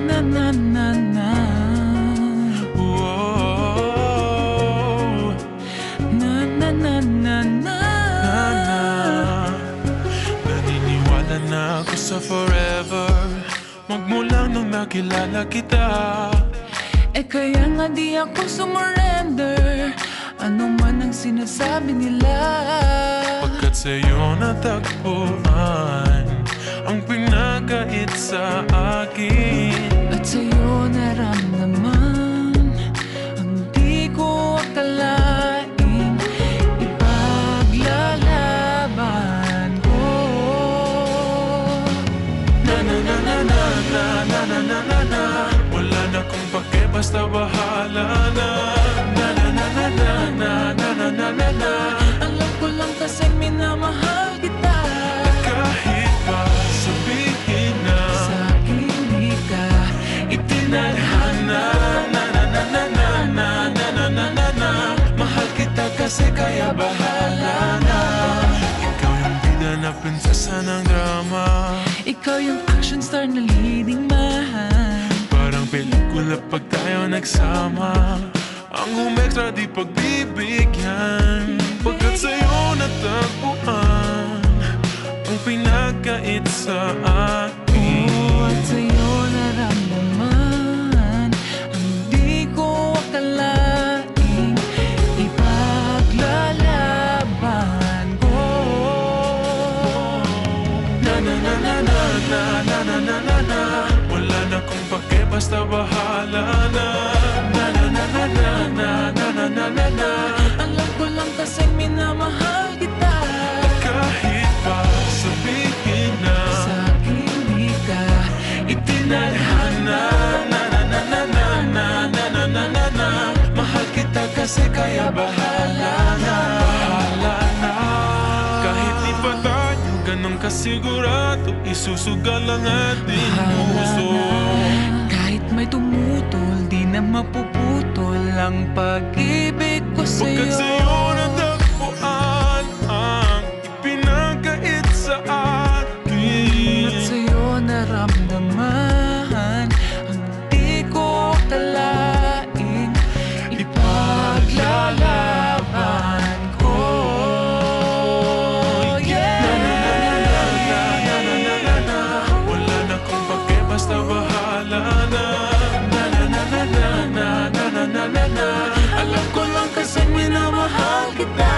na na na na. Whoa. Na na na na na. Naniniwala na ako sa forever, magmula nung nakilala kita. Kaya nga di ako sumurrender, ano man ang sinasabi nila. Pagkat sa'yo natagpuan ang pinagkait sa akin, at sa'yo naramdaman ang di ko akalaing ipaglalaban ko. na na na na na na na na na na na. Wala na kung pake, basta bahala na. Na na na na na na na na na na na. Alam ko lang kasi minamahal kita. Kahit pa sabihin na Sa akin di ka itinadhana. Na na na na na na na na na na na. Mahal kita kasi kaya bahala na. Ikaw yung bida na prinsesa ng drama, ikaw yung action star na leading man. parang pelikula pag tayo nagsama. Ang humextra di pagbibigyan, pagkat sa'yo natagpuan ang pinagkait sa akin. At sa'yo naramdaman ang di ko akalaing ipaglalaban ko. Na na na na na na na na na na na. Wala na kung pake, basta bahala na. Na na na na na na na na na na na. Alam ko lang kasi minamahal kita. Kahit pa sabihin na Sa akin di ka itinadhana. Na na na na na na na na na na na. Mahal kita kasi kaya bahala na. Bahala na. Kahit di pa tayo ganun kasigurado, isusugal ang ating puso. kahit may tumutol, di na mapuputol ang pag-ibig ko Pagkat sa'yo. sa'yo natagpuan ang ipinagkait sa akin. At sa'yo naramdaman ang di ko akalaing ipaglalaban ko. Yeah! Na na na na na. Wala na kung pake, basta bahala na. Na na na na na na na na na na. Alam ko lang kasi minamahal kita.